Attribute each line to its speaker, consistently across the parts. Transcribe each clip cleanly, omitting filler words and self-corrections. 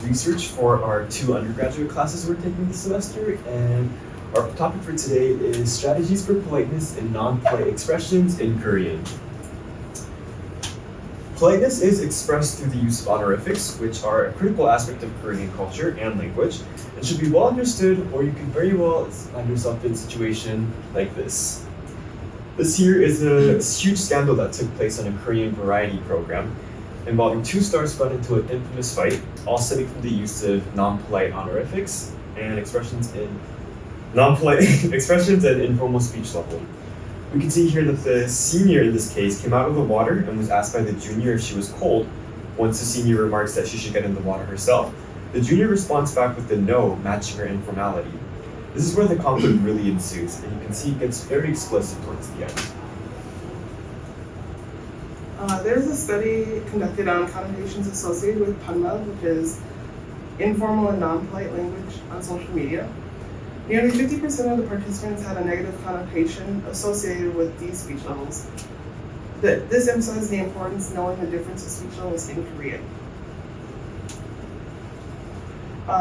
Speaker 1: research for our 2 undergraduate classes we're taking this semester, and our topic for today is strategies for politeness and non-polite expressions in Korean. Politeness is expressed through the use of honorifics, which are a critical aspect of Korean culture and language, and should be well understood, or you can very well find yourself in a situation like this. This here is a huge scandal that took place on a Korean variety program, involving 2 stars run into an infamous fight, all stemming from the use of non-polite honorifics and expressions in informal speech level. We can see here that the senior in this case came out of the water and was asked by the junior if she was cold. Once the senior remarks that she should get in the water herself, the junior responds back with the no, matching her informality. This is where the conflict really ensues, and you can see it gets very explicit towards the end.
Speaker 2: There's a study conducted on connotations associated with punma, which is informal and non-polite language on social media. Nearly 50% of the participants had a negative connotation associated with these speech levels. This emphasizes the importance of knowing the difference of speech levels in Korean.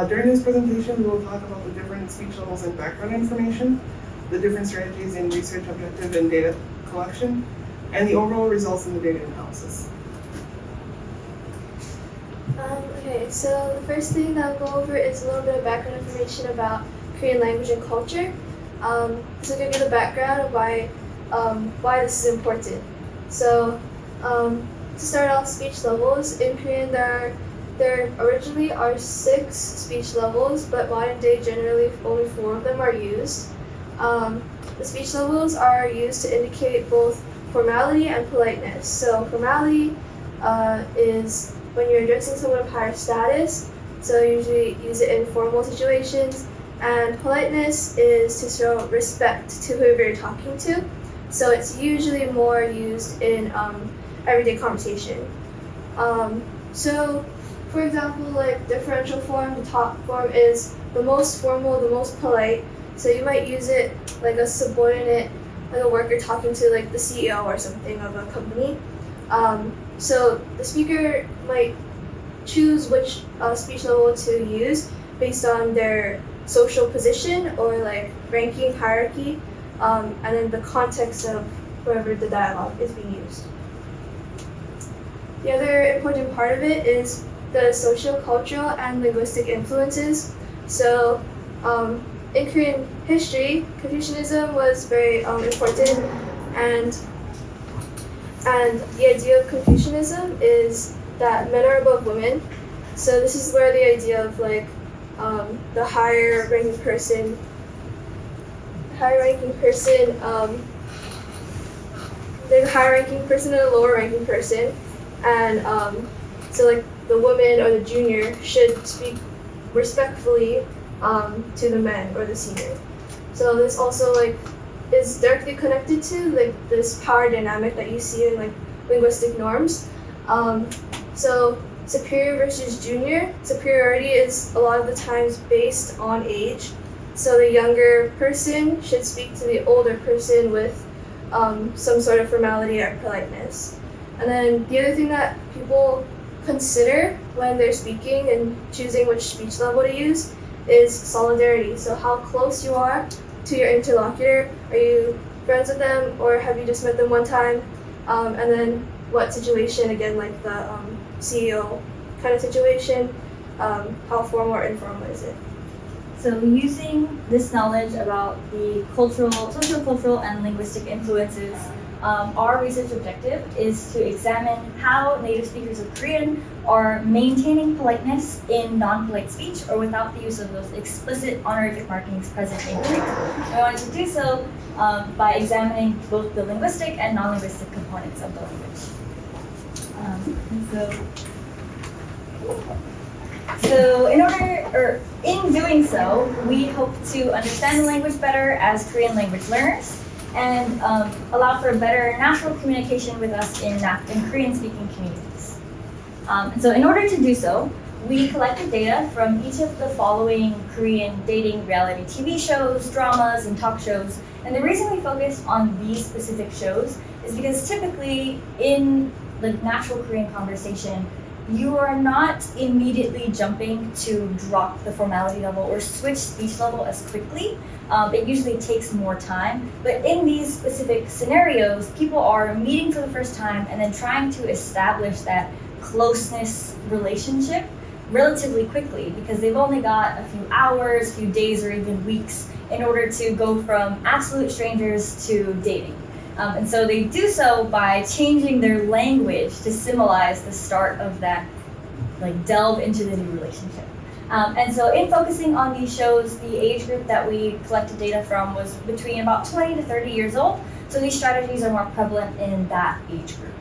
Speaker 2: During this presentation, we will talk about the different speech levels and background information, the different strategies in research objective and data collection, and the overall results in the data analysis.
Speaker 3: Okay, so the first thing that I'll go over is a little bit of background information about Korean language and culture. This will give you the background of why this is important. So to start off, speech levels. In Korean, there originally are 6 speech levels, but modern day generally only 4 of them are used. The speech levels are used to indicate both formality and politeness. So formality is when you're addressing someone of higher status, so you usually use it in formal situations, and politeness is to show respect to whoever you're talking to. So it's usually more used in everyday conversation. So for example, like differential form, the top form is the most formal, the most polite. So you might use it like a subordinate, like a worker talking to like the CEO or something of a company. So the speaker might choose which speech level to use based on their social position or like ranking hierarchy, and then the context of wherever the dialogue is being used. The other important part of it is the social, cultural, and linguistic influences. So in Korean history, Confucianism was very important, and the idea of Confucianism is that men are above women. So this is where the idea of like the higher ranking person and the lower ranking person, and so like the woman or the junior should speak respectfully to the men or the senior. So this also like is directly connected to like this power dynamic that you see in like linguistic norms. So superior versus junior, superiority is a lot of the times based on age. So the younger person should speak to the older person with some sort of formality or politeness. And then the other thing that people consider when they're speaking and choosing which speech level to use is solidarity. So how close you are to your interlocutor. Are you friends with them, or have you just met them one time? And then what situation, again, like the CEO kind of situation, how formal or informal is it?
Speaker 4: So using this knowledge about the cultural, socio-cultural, and linguistic influences, our research objective is to examine how native speakers of Korean are maintaining politeness in non-polite speech or without the use of those explicit honorific markings present in Korean. We wanted to do so by examining both the linguistic and non-linguistic components of the language. So in doing so, we hope to understand the language better as Korean language learners and allow for better natural communication with us in Korean-speaking communities. And so in order to do so, we collected data from each of the following Korean dating reality TV shows, dramas, and talk shows. And the reason we focused on these specific shows is because typically in the natural Korean conversation, you are not immediately jumping to drop the formality level or switch speech level as quickly. It usually takes more time. But in these specific scenarios, people are meeting for the first time and then trying to establish that closeness relationship relatively quickly because they've only got a few hours, few days, or even weeks in order to go from absolute strangers to dating. And so they do so by changing their language to symbolize the start of that delve into the new relationship. And so in focusing on these shows, the age group that we collected data from was between about 20 to 30 years old. So these strategies are more prevalent in that age group.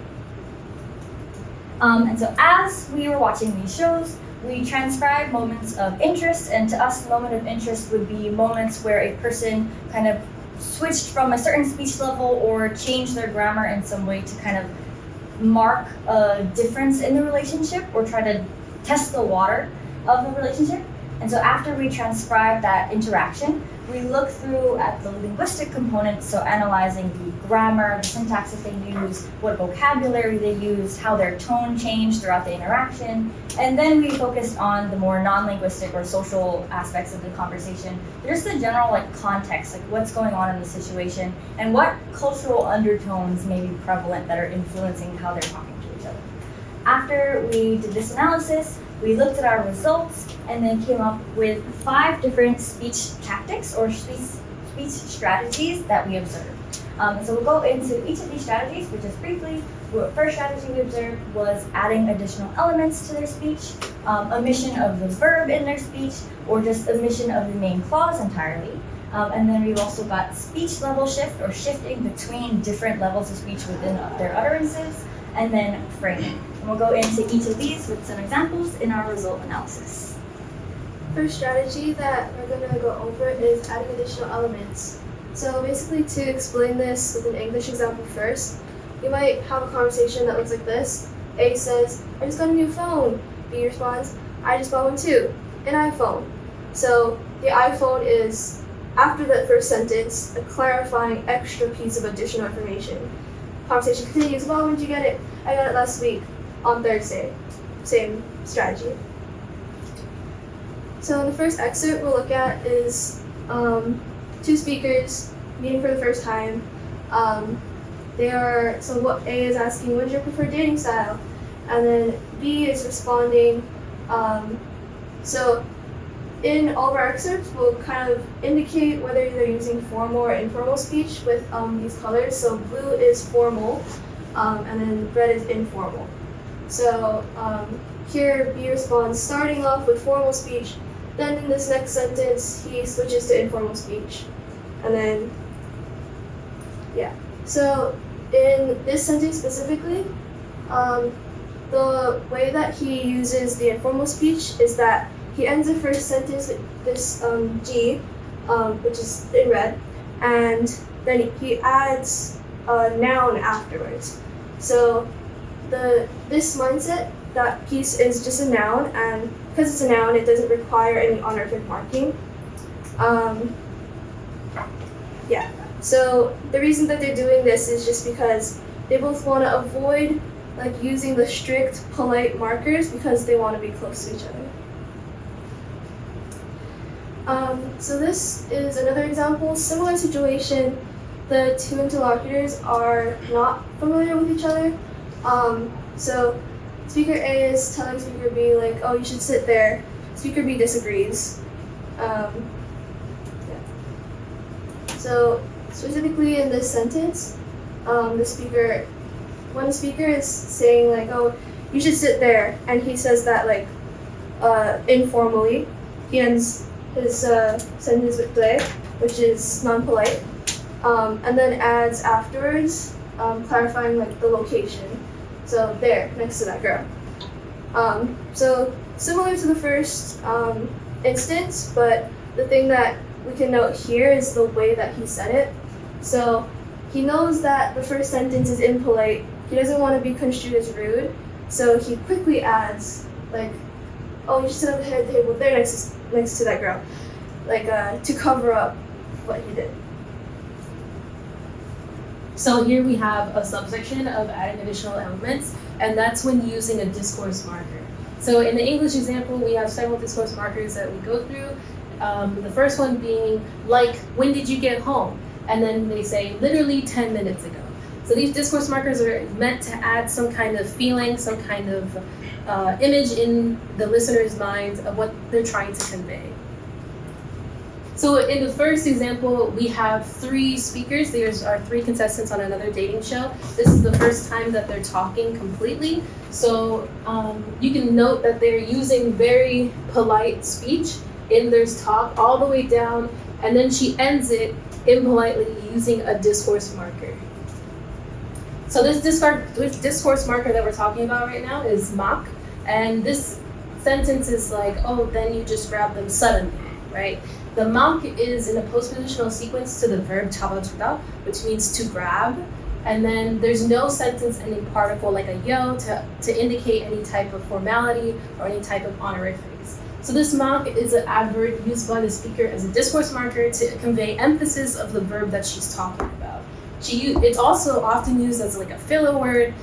Speaker 4: And so as we were watching these shows, we transcribed moments of interest, and to us, the moment of interest would be moments where a person kind of switched from a certain speech level or changed their grammar in some way to kind of mark a difference in the relationship or try to test the water of the relationship. And so after we transcribe that interaction, we look through at the linguistic components, so analyzing the grammar, the syntax that they use, what vocabulary they used, how their tone changed throughout the interaction. And then we focused on the more non-linguistic or social aspects of the conversation. Just the general context, what's going on in the situation, and what cultural undertones may be prevalent that are influencing how they're talking to each other. After we did this analysis, we looked at our results and then came up with 5 different speech tactics or speech strategies that we observed. So we'll go into each of these strategies, but just briefly. The first strategy we observed was adding additional elements to their speech, omission of the verb in their speech, or just omission of the main clause entirely. And then we've also got speech level shift, or shifting between different levels of speech within their utterances, and then framing. And we'll go into each of these with some examples in our result analysis.
Speaker 3: First strategy that we're going to go over is adding additional elements. So basically, to explain this with an English example first, you might have a conversation that looks like this. A says, I just got a new phone. B responds, I just bought one too, an iPhone. So the iPhone is, after that first sentence, a clarifying extra piece of additional information. Conversation continues, well, when did you get it? I got it last week, on Thursday. Same strategy. So the first excerpt we'll look at is 2 speakers meeting for the first time. So what A is asking, what is your preferred dating style? And then B is responding. So in all of our excerpts, we'll kind of indicate whether they're using formal or informal speech with these colors. So blue is formal, and then red is informal. So here B responds, starting off with formal speech. Then in this next sentence, he switches to informal speech. And then, yeah. So in this sentence specifically, the way that he uses the informal speech is that he ends the first sentence with this G, which is in red, and then he adds a noun afterwards. So this mindset, that piece is just a noun, and because it's a noun, it doesn't require any honorific marking. Yeah. So the reason that they're doing this is just because they both want to avoid using the strict polite markers because they want to be close to each other. So this is another example, similar situation. The 2 interlocutors are not familiar with each other. So speaker A is telling speaker B oh, you should sit there. Speaker B disagrees. Yeah. So specifically in this sentence, when the speaker is saying oh, you should sit there, and he says that informally, he ends his sentence with "tle," which is non-polite, and then adds afterwards, clarifying the location. So there, next to that girl. So similar to the first instance, but the thing that we can note here is the way that he said it. So he knows that the first sentence is impolite. He doesn't want to be construed as rude, so he quickly adds oh, you should sit on the head of the table there next to that girl, to cover up what he did.
Speaker 5: So here we have a subsection of adding additional elements, and that's when using a discourse marker. So in the English example, we have several discourse markers that we go through. The first one being like, when did you get home? And then they say literally 10 minutes ago. So these discourse markers are meant to add some kind of feeling, some kind of image in the listener's mind of what they're trying to convey. So in the first example, we have 3 speakers. There's our 3 contestants on another dating show. This is the first time that they're talking completely. So you can note that they're using very polite speech in their talk all the way down, and then she ends it impolitely using a discourse marker. So this discourse marker that we're talking about right now is 막, and this sentence is like, oh, then you just grab them suddenly, right? The 막 is in a postpositional sequence to the verb 잡아주다, which means to grab, and then there's no sentence ending particle like a yo to indicate any type of formality or any type of honorifics. So this 막 is an adverb used by the speaker as a discourse marker to convey emphasis of the verb that she's talking about. It's also often used as like a filler word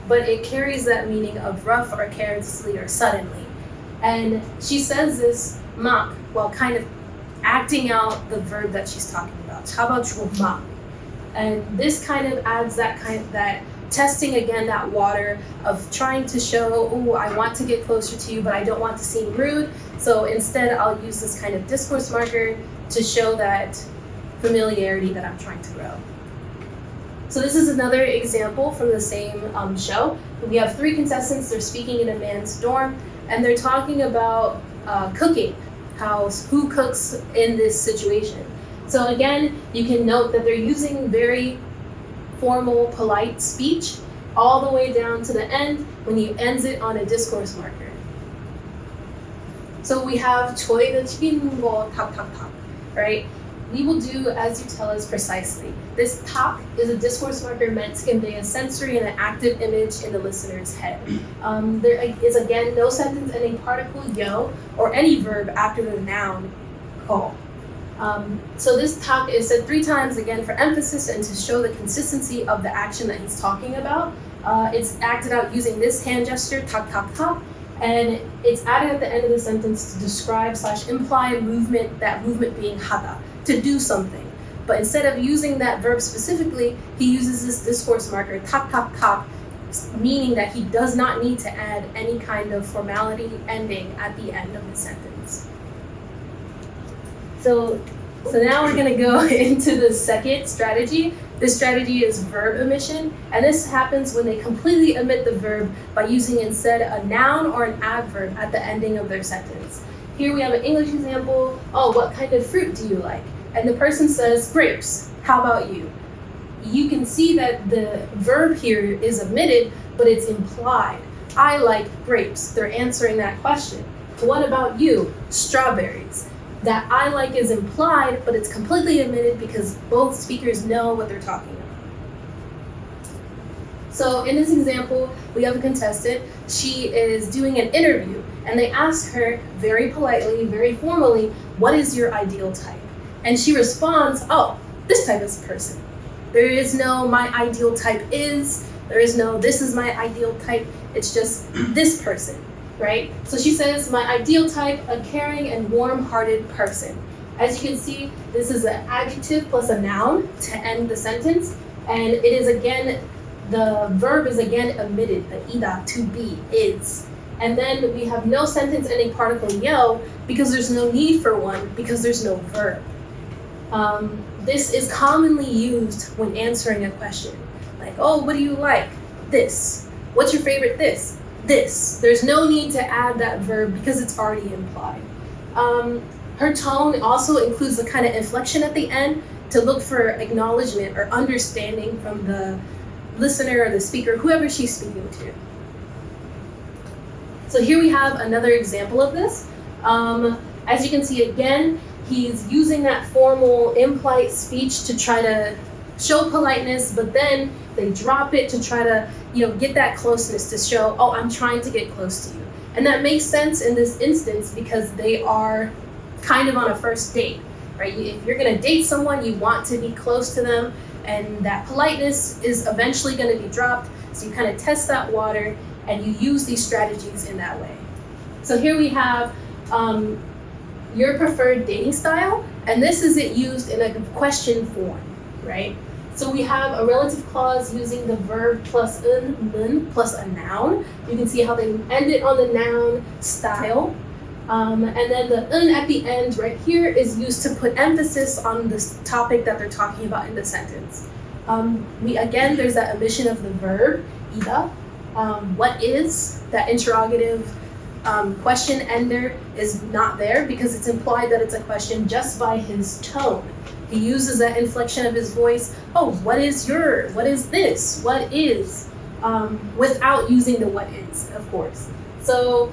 Speaker 5: but it carries that meaning of rough or carelessly or suddenly. And she says this 막 while kind of acting out the verb that she's talking about. 잡아주고 막. And this kind of adds that testing again that water of trying to show, oh, I want to get closer to you, but I don't want to seem rude. So instead, I'll use this kind of discourse marker to show that familiarity that I'm trying to grow. So this is another example from the same show. We have 3 contestants. They're speaking in a man's dorm, and they're talking about cooking, who cooks in this situation. So again, you can note that they're using very formal, polite speech all the way down to the end when he ends it on a discourse marker. So we have 저희는 튀긴 거 탁탁탁, right? We will do as you tell us precisely. This tak is a discourse marker meant to convey a sensory and an active image in the listener's head. There is again no sentence ending particle yo or any verb after the noun call. So this tak is said 3 times again for emphasis and to show the consistency of the action that he's talking about. It's acted out using this hand gesture, tak tak tak, and it's added at the end of the sentence to describe / imply movement, that movement being 하다, to do something. But instead of using that verb specifically, he uses this discourse marker, tak tak tak, meaning that he does not need to add any kind of formality ending at the end of the sentence. So now we're going to go into the second strategy. This strategy is verb omission, and this happens when they completely omit the verb by using instead a noun or an adverb at the ending of their sentence. Here we have an English example. Oh, what kind of fruit do you like? And the person says, grapes. How about you? You can see that the verb here is omitted, but it's implied. I like grapes. They're answering that question. What about you? Strawberries. That I like is implied, but it's completely omitted because both speakers know what they're talking about. So in this example, we have a contestant. She is doing an interview, and they ask her very politely, very formally, what is your ideal type? And she responds, oh, this type of person. There is no my ideal type is, there is no this is my ideal type, it's just this person. Right? So she says, my ideal type, a caring and warm-hearted person. As you can see, this is an adjective plus a noun to end the sentence. And it is again, the verb is again omitted, the ida, to be, is. And then we have no sentence ending particle yo because there's no need for one because there's no verb. This is commonly used when answering a question. Like, oh, what do you like? This. What's your favorite this? This. There's no need to add that verb because it's already implied. Her tone also includes the kind of inflection at the end to look for acknowledgement or understanding from the listener or the speaker, whoever she's speaking to. So here we have another example of this. As you can see again, he's using that formal impolite speech to try to show politeness, but then they drop it to try to, get that closeness to show, oh, I'm trying to get close to you. And that makes sense in this instance because they are kind of on a first date. right? If you're gonna date someone, you want to be close to them, and that politeness is eventually gonna be dropped. So you kind of test that water, and you use these strategies in that way. So here we have your preferred dating style, and this is it used in a question form, right? So we have a relative clause using the verb plus un plus a noun. You can see how they end it on the noun style. And then the un at the end right here is used to put emphasis on this topic that they're talking about in the sentence. Again, there's that omission of the verb, ida. What is, that interrogative question ender is not there because it's implied that it's a question just by his tone. He uses that inflection of his voice, oh, what is this, what is, without using the what is, of course. So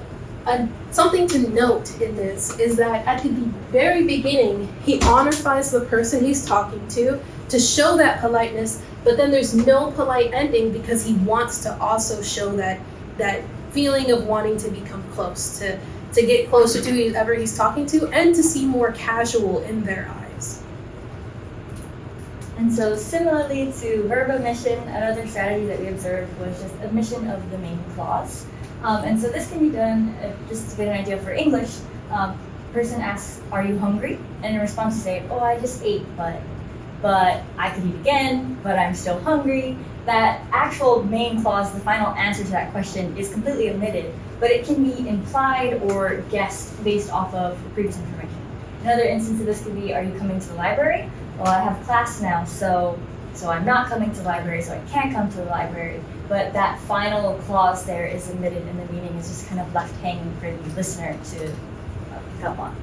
Speaker 5: something to note in this is that at the very beginning, he honorifies the person he's talking to show that politeness, but then there's no polite ending because he wants to also show that feeling of wanting to become close, to get closer to whoever he's talking to, and to seem more casual in their eyes.
Speaker 4: And so similarly to verb omission, another strategy that we observed was just omission of the main clause. And so this can be done, just to get an idea for English, person asks, are you hungry? And in response you say, oh, I just ate, but I could eat again, but I'm still hungry. That actual main clause, the final answer to that question, is completely omitted, but it can be implied or guessed based off of previous information. Another instance of this could be, are you coming to the library? Well, I have class now, so I'm not coming to the library, so I can't come to the library. But that final clause there is omitted, and the meaning is just kind of left hanging for the listener to pick up on.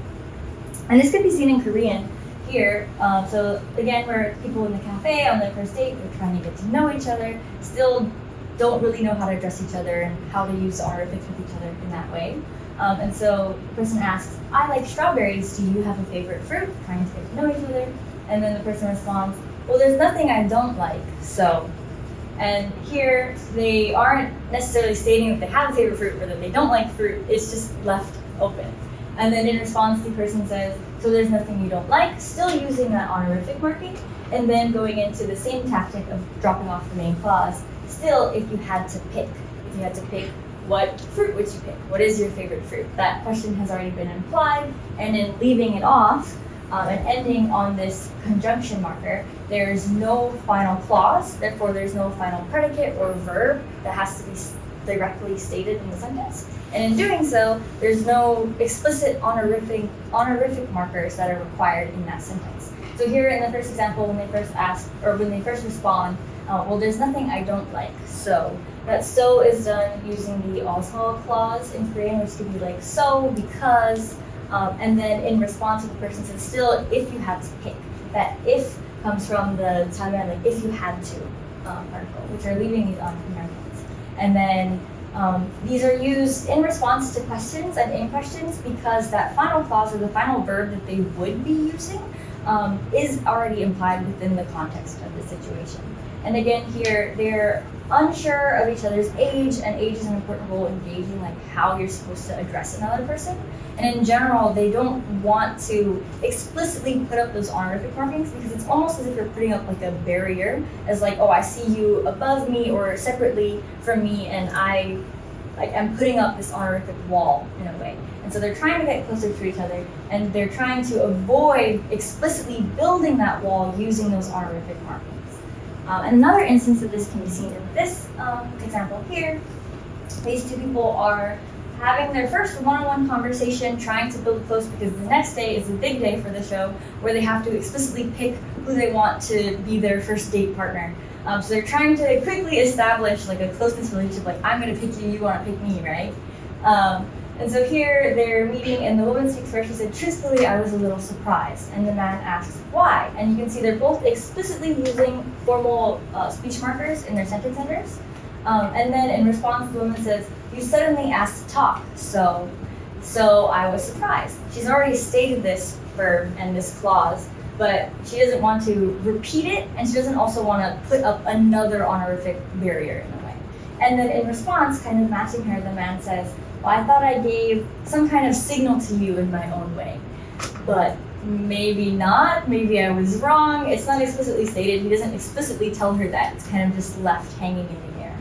Speaker 4: And this could be seen in Korean here. So again, we're people in the cafe on their first date, they're trying to get to know each other, still don't really know how to address each other and how to use honorifics with each other in that way. And so the person asks, I like strawberries, do you have a favorite fruit? Trying to get to know each other. And then the person responds, well, there's nothing I don't like, so. And here, they aren't necessarily stating that they have a favorite fruit or that they don't like fruit, it's just left open. And then in response, the person says, so there's nothing you don't like, still using that honorific marking, and then going into the same tactic of dropping off the main clause. Still, if you had to pick what fruit would you pick? What is your favorite fruit? That question has already been implied, and in leaving it off, and ending on this conjunction marker, there's no final clause, therefore there's no final predicate or verb that has to be directly stated in the sentence. And in doing so, there's no explicit honorific markers that are required in that sentence. So here in the first example, when they first ask, or when they first respond, well, there's nothing I don't like, so. That so is done using the also clause in Korean, which could be like so, because, and then in response to the person says still, if you had to pick. That if comes from the Italian, like if you had to article, which are leaving these Americans. And then these are used in response to questions and in questions because that final clause or the final verb that they would be using is already implied within the context of the situation. And again here, they're unsure of each other's age, and age is an important role in gauging like how you're supposed to address another person. And in general, they don't want to explicitly put up those honorific markings because it's almost as if you're putting up like a barrier, as like, oh, I see you above me or separately from me, and I'm putting up this honorific wall in a way. And so they're trying to get closer to each other, and they're trying to avoid explicitly building that wall using those honorific markings. And another instance of this can be seen in this example here. These two people are having their first one-on-one conversation, trying to build close because the next day is a big day for the show where they have to explicitly pick who they want to be their first date partner. So they're trying to quickly establish like a closeness relationship, like I'm gonna pick you, you wanna pick me, right? And so here they're meeting, and the woman speaks first. She said, truthfully, I was a little surprised. And the man asks, why? And you can see they're both explicitly using formal speech markers in their sentence enders. And then in response, the woman says, you suddenly asked to talk, so I was surprised. She's already stated this verb and this clause, but she doesn't want to repeat it, and she doesn't also want to put up another honorific barrier in a way. And then in response, kind of matching her, the man says, well, I thought I gave some kind of signal to you in my own way, but maybe not, maybe I was wrong. It's not explicitly stated. He doesn't explicitly tell her that. It's kind of just left hanging in the air.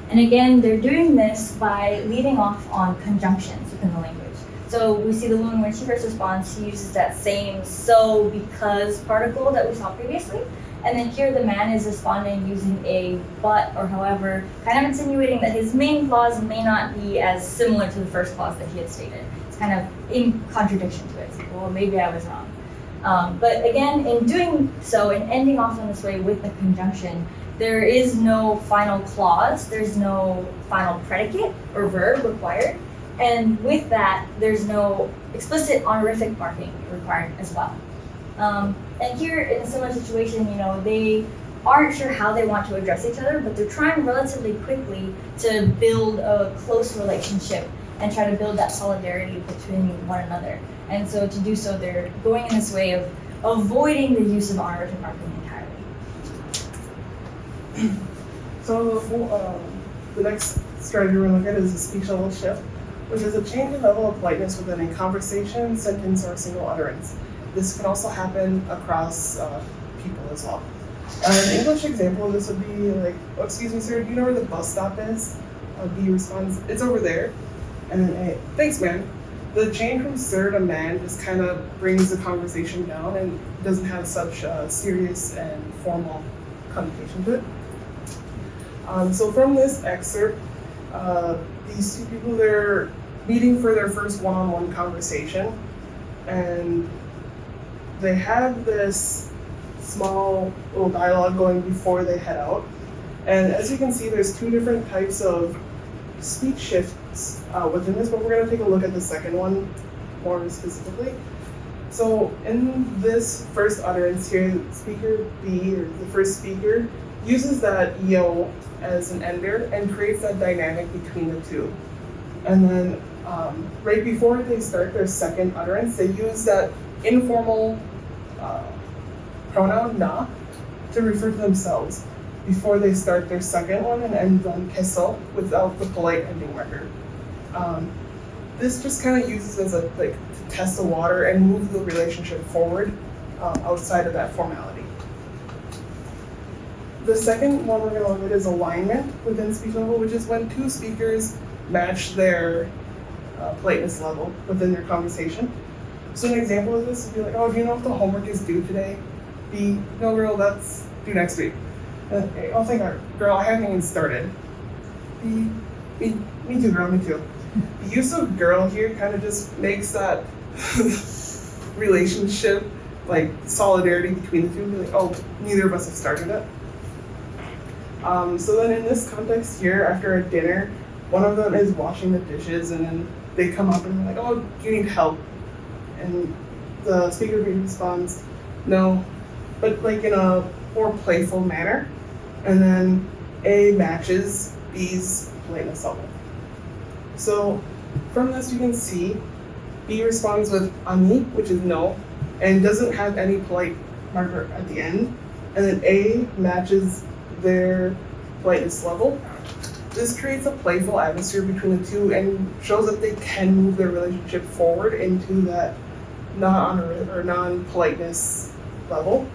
Speaker 4: And again, they're doing this by leading off on conjunctions within the language. So we see the woman when she first responds, she uses that same so because particle that we saw previously. And then here the man is responding using a but or however, kind of insinuating that his main clause may not be as similar to the first clause that he had stated. It's kind of in contradiction to it. It's like, well, maybe I was wrong. But again, in doing so and ending off in this way with the conjunction, there is no final clause, there's no final predicate or verb required. And with that, there's no explicit honorific marking required as well. And here in a similar situation, they aren't sure how they want to address each other, but they're trying relatively quickly to build a close relationship and try to build that solidarity between one another. And so to do so, they're going in this way of avoiding the use of honorific marking entirely.
Speaker 2: So the next strategy we're going to look at is a speech level shift, which is a change in level of politeness within a conversation, sentence, or a single utterance. This can also happen across people as well. An English example of this would be like, oh, excuse me, sir, do you know where the bus stop is? B responds, it's over there. And then A, thanks, man. The change from sir to man just kind of brings the conversation down and doesn't have such a serious and formal connotation to it. So from this excerpt, these two people, they're meeting for their first one-on-one conversation, and they have this small little dialogue going before they head out. And as you can see, there's two different types of speech shifts within this, but we're going to take a look at the second one more specifically. So in this first utterance here, speaker B, or the first speaker, uses that yo as an ender and creates that dynamic between the two. And then right before they start their second utterance, they use that informal pronoun na to refer to themselves before they start their second one and end on kessel without the polite ending marker. This just kind of uses as a to test the water and move the relationship forward outside of that formality. The second one we're going to look at is alignment within speech level, which is when two speakers match their politeness level within their conversation. So an example of this would be like, oh, do you know if the homework is due today? B, no girl, that's due next week. A, oh, thank God, girl, I haven't even started. B, me too, girl, me too. The use of girl here kind of just makes that relationship, like solidarity between the two, be like, oh, neither of us have started it. So then in this context here, after a dinner, one of them is washing the dishes, and then they come up and they're like, oh, do you need help? And the speaker responds, no, but like in a more playful manner. And then A matches B's politeness level. So from this you can see B responds with ani, which is no, and doesn't have any polite marker at the end. And then A matches their politeness level. This creates a playful atmosphere between the two and shows that they can move their relationship forward into that non-politeness level.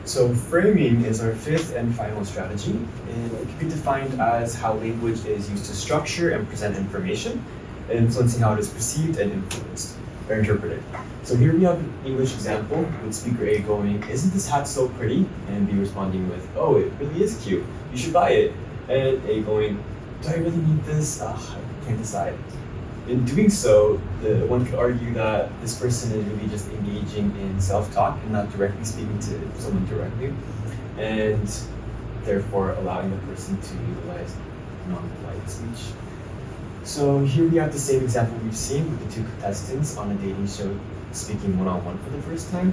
Speaker 1: So framing is our fifth and final strategy, and it can be defined as how language is used to structure and present information, and influencing how it is perceived and influenced or interpreted. So here we have an English example with speaker A going, isn't this hat so pretty? And B responding with, oh, it really is cute, you should buy it. And A going, do I really need this? I can't decide. In doing so, one could argue that this person is really just engaging in self-talk and not directly speaking to someone directly, and therefore allowing the person to utilize non-polite speech. So here we have the same example we've seen with the two contestants on a dating show speaking one-on-one for the first time.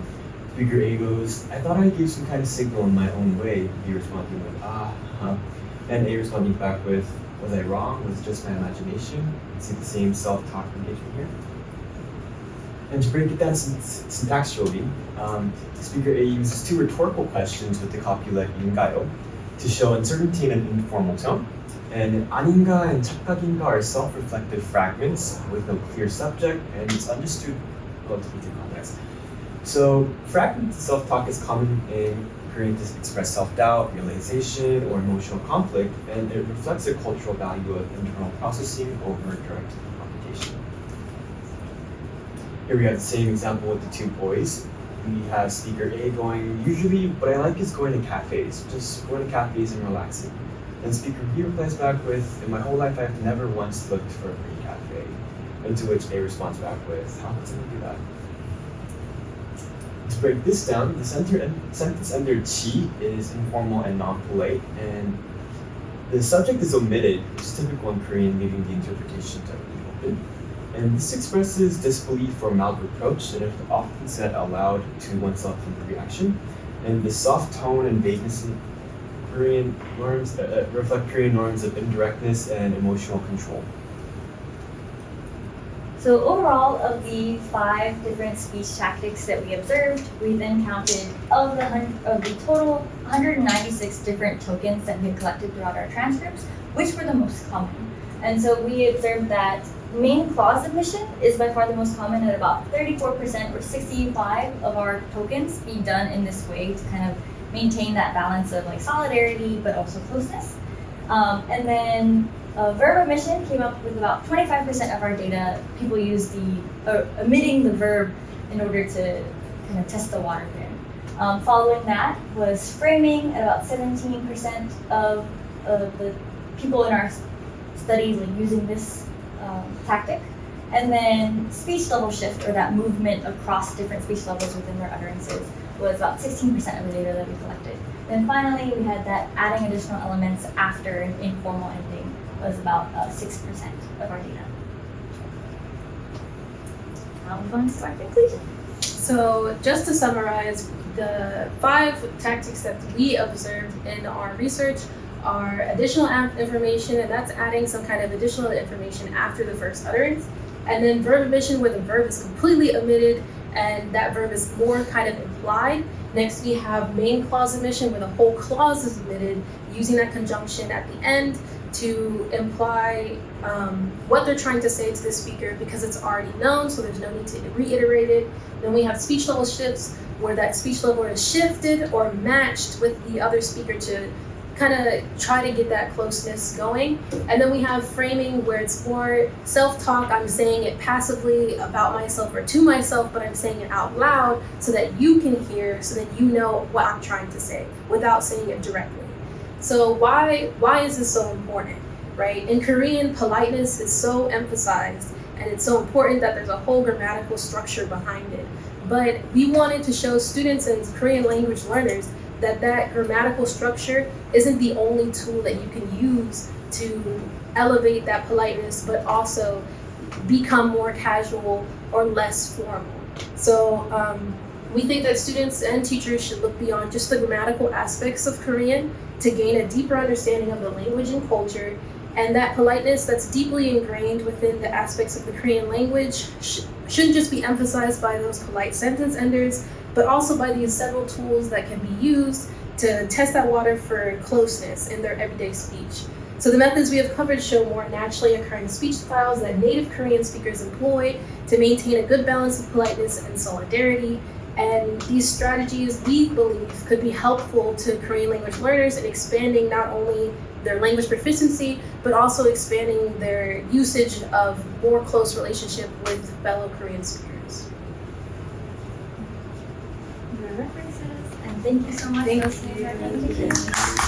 Speaker 1: Speaker A goes, I thought I gave some kind of signal in my own way. B responding with, and A responding back with, was I wrong? Was it just my imagination? You see the same self-talk engagement here. And to break it down syntactually, speaker A uses two rhetorical questions with the copula yungayo. to show uncertainty in an informal tone. And 아닌가 and 착각인가 are self-reflective fragments with no clear subject, and it's understood relatively to context. So fragment self-talk is common in Korean to express self-doubt, realization, or emotional conflict, and it reflects a cultural value of internal processing over direct communication. Here we have the same example with the two boys. We have speaker A going, usually what I like is going to cafes, just going to cafes and relaxing. And speaker B replies back with, in my whole life I've never once looked for a free cafe. And to which A responds back with, how could someone do that? To break this down, the sentence under chi is informal and non-polite, and the subject is omitted, which is typical in Korean, leaving the interpretation to be open. And this expresses disbelief or mild reproach, and it's often said out loud to oneself in pre-action. And the soft tone and vagueness in Korean norms reflect Korean norms of indirectness and emotional control.
Speaker 4: So overall, of the 5 different speech tactics that we observed, we then counted of the total 196 different tokens that we had collected throughout our transcripts, which were the most common. And so we observed that main clause admission is by far the most common at about 34% or 65 of our tokens being done in this way to kind of maintain that balance of like solidarity but also closeness. And then verb omission came up with about 25% of our data. People use omitting the verb in order to kind of test the water there. Following that was framing at about 17% of the people in our studies like using this tactic. And then speech level shift, or that movement across different speech levels within their utterances, was about 16% of the data that we collected. Then finally, we had that adding additional elements after an informal ending was about 6% of our data. Now we're going to our conclusion.
Speaker 5: So just to summarize, the 5 tactics that we observed in our research are additional information, and that's adding some kind of additional information after the first utterance. And then verb omission, where the verb is completely omitted and that verb is more kind of implied. Next, we have main clause omission, where the whole clause is omitted, using that conjunction at the end to imply what they're trying to say to the speaker because it's already known, so there's no need to reiterate it. Then we have speech level shifts, where that speech level is shifted or matched with the other speaker to kind of try to get that closeness going. And then we have framing, where it's more self-talk. I'm saying it passively about myself or to myself, but I'm saying it out loud so that you can hear, so that you know what I'm trying to say without saying it directly. So why is this so important, right? In Korean, politeness is so emphasized, and it's so important that there's a whole grammatical structure behind it. But we wanted to show students and Korean language learners that grammatical structure isn't the only tool that you can use to elevate that politeness, but also become more casual or less formal. So we think that students and teachers should look beyond just the grammatical aspects of Korean to gain a deeper understanding of the language and culture, and that politeness that's deeply ingrained within the aspects of the Korean language shouldn't just be emphasized by those polite sentence enders, but also by these several tools that can be used to test that water for closeness in their everyday speech. So the methods we have covered show more naturally occurring speech styles that native Korean speakers employ to maintain a good balance of politeness and solidarity. And these strategies, we believe, could be helpful to Korean language learners in expanding not only their language proficiency, but also expanding their usage of more close relationship with fellow Korean speakers.
Speaker 4: References, and thank you so much for listening to our presentation.